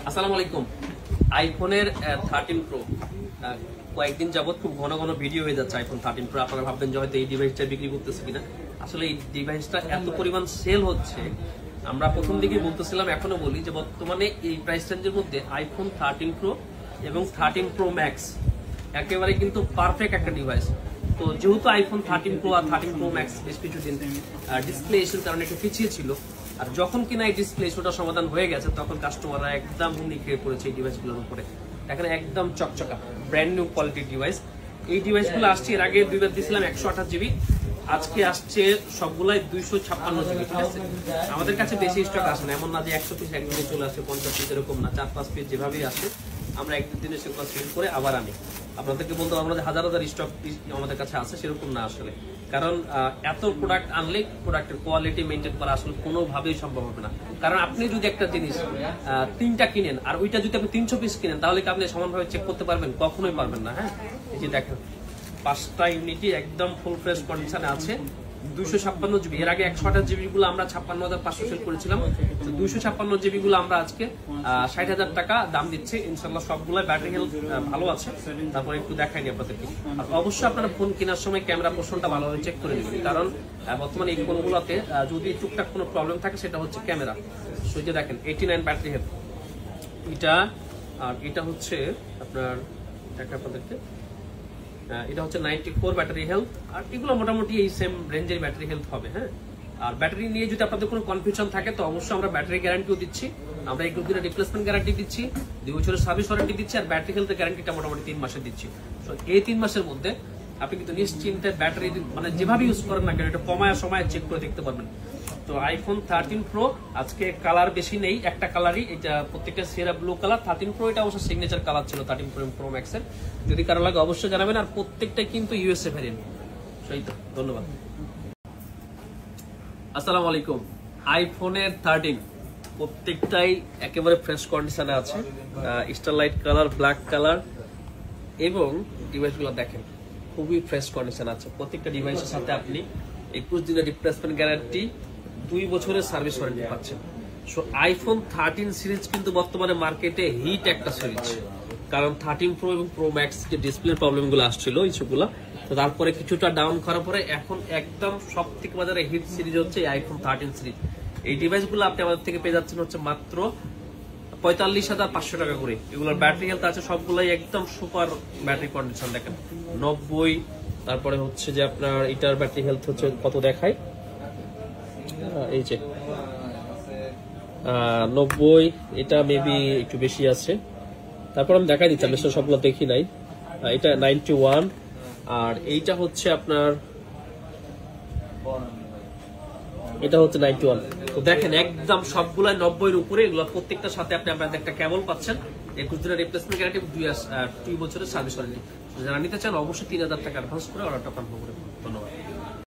আসসালামু আলাইকুম। আইফোনের 13 প্রো কয়েকদিন যাবত খুব ঘন ঘন ভিডিও হয়ে যাচ্ছে আইফোন 13 প্রো। আপনারা ভাববেন যে হয়তো এই ডিভাইসটা বিক্রি করতেছে কিনা। আসলে এই ডিভাইসটা এত পরিমাণ সেল হচ্ছে, আমরা প্রথম দিকে বলতেছিলাম, এখনো বলি যে বর্তমানে এই প্রাইস রেঞ্জের মধ্যে আইফোন 13 প্রো এবং 13 প্রো ম্যাক্স একেবারে কিন্তু পারফেক্ট একটা ডিভাইস। তো যেহেতু আইফোন 13 প্রো আর 13 প্রো ম্যাক্স বেশ কিছুদিন ডিসপ্লে ইস্যুর কারণে একটু পিছিয়ে ছিল, আর যখন কিনা এই ডিসপ্লে ইস্যুটা সমাধান হয়ে গেছে তখন কাস্টমাররা একদম হুমড়ি খেয়ে পড়েছে এই ডিভাইসগুলোর উপরে। এখানে একদম চকচকা ব্র্যান্ড নিউ কোয়ালিটির ডিভাইস। এই ডিভাইসগুলো আসছে, এর আগে দুইবার দিয়েছিলাম 128 জিবি, আজকে আসছে সবগুলাই 256 জিবি। ঠিক আছে, আমাদের কাছে বেশি স্টক আসে না, এমন না যে 100 পিস একদিনে চলে আসে, 50 পিস, এরকম না। 4-5 পিস যেভাবেই আসে আমরা একদিন দিনে সেগুলো সেল করে আবার আনি। আপনাদেরকে বলতে আমাদের হাজার হাজার স্টক আমাদের কাছে আছে, সেরকম না আসলে। কারণ এত প্রোডাক্ট আনলে প্রোডাক্টের কোয়ালিটি মেনটেন করা আসলে কোনোভাবেই সম্ভব হবে না। কারণ আপনি যদি একটা জিনিস 3টা কিনেন আর ওইটা যদি আপনি 300 পিস কিনেন, তাহলে কি আপনি সমানভাবে চেক করতে পারবেন? কখনোই পারবেন না। হ্যাঁ, এই যে দেখেন 5টা ইউনিটই একদম ফুল ফ্রেশ কন্ডিশনে আছে। 256 জিবি, এর আগে 128 জিবি গুলো আমরা 56,500 সেল করেছিলাম। 256 জিবি গুলো আমরা আজকে 60,000 টাকা দাম দিচ্ছি। ইনশাল্লাহ সবগুলো ব্যাটারি হেলথ ভালো আছে। তারপর একটু দেখাইনি আপনাদেরকে। আর অবশ্যই আপনারা ফোন কেনার সময় ক্যামেরা পোর্শনটা ভালোভাবে চেক করে নেবেন, কারণ বর্তমানে এই ফোনগুলোতে যদি টুকটাক কোনো প্রবলেম থাকে সেটা হচ্ছে ক্যামেরা। সো যে দেখেন 89 ব্যাটারি হেলথ এটা, আর এটা হচ্ছে আপনার আপনাদেরকে এটা হচ্ছে 94 ব্যাটারি হেলথ। আর এগুলো মোটামুটি এই সেম রেঞ্জের ব্যাটারি হেলথ হবে। হ্যাঁ, আর ব্যাটারি নিয়ে যদি আপনাদের কোনো কনফিউশন থাকে তো অবশ্যই আমরা ব্যাটারি গ্যারান্টিও দিচ্ছি। আমরা 1 দিনের রিপ্লেসমেন্ট গ্যারান্টি দিচ্ছি, 2 বছরের সার্ভিস ওয়ারেন্টি দিচ্ছি, আর ব্যাটারি হেলথের গ্যারান্টিটা মোটামুটি 3 মাসের দিচ্ছি। তো এই 3 মাসের মধ্যে আপনি কিন্তু নিশ্চিন্তে ব্যাটারি মানে যেভাবে ইউজ করেন না কেন এটা কমায় সময় চেক করে দেখতে পারবেন। তো আইফোন 13 প্রো আজকে কালার বেশি নেই, একটা কালারই, এটা প্রত্যেকটা সেরা ব্লু কালার। 13 প্রো এটা অবশ্য সিগনেচার কালার ছিল 13 প্রো ম্যাক্স এর। যদি কারো লাগে অবশ্যই জানাবেন। আর প্রত্যেকটাই কিন্তু ইউএসএ ভ্যারিয়েন্ট। সেই তো, ধন্যবাদ। আসসালামু আলাইকুম। আইফোনের 13 প্রত্যেকটাই একেবারে ফ্রেশ কন্ডিশনে আছে, স্টারলাইট কালার, ব্ল্যাক কালার, এবং ডিভাইসগুলো দেখেন খুবই ফ্রেশ কন্ডিশন আছে। প্রত্যেকটা ডিভাইসের সাথে আপনি 21 দিনের রিপ্লেসমেন্ট গ্যারান্টি, 2 বছরের সার্ভিস ওয়ারেন্টি পাচ্ছেন। সো আইফোন 13 সিরিজ কিন্তু বর্তমানে মার্কেটে হিট একটা সিরিজ, কারণ 13 প্রো এবং প্রো ম্যাক্স যে ডিসপ্লের প্রবলেমগুলো আসছিল ইস্যুগুলো, তো তারপরে কিছুটা ডাউন করার পরে এখন একদম সব থেকে বাজারে হিট সিরিজ হচ্ছে আইফোন 13 সিরিজ। এই ডিভাইসগুলো আপনি আমাদের থেকে পেয়ে যাচ্ছেন হচ্ছে মাত্র 45,500 টাকা করে। এগুলোর ব্যাটারি হেলথ আছে সবগুলাই একদম সুপার ব্যাটারি কন্ডিশন। দেখেন 90, তারপরে হচ্ছে যে আপনার এটার ব্যাটারি হেলথ হচ্ছে কত দেখায়, এই যে 90, এটা মেবি একটু বেশি আছে। তারপর আমি দেখাই দিচ্ছি, আমি সবগুলো দেখি নাই। এটা 91, আর এইটা হচ্ছে আপনার, এটা হচ্ছে 91। তো দেখেন একদম সবগুলাই 90 এর উপরে। এগুলো প্রত্যেকটার সাথে আপনি আপনাদের একটা কেবল পাচ্ছেন, 21 দিনের রিপ্লেসমেন্ট গ্যারান্টি, 2 বছরের সার্ভিস ওয়ারেন্টি। যারা নিতে চান অবশ্যই 3,000 টাকা অ্যাডভান্স করে অর্ডারটা কনফার্ম করে। ধন্যবাদ।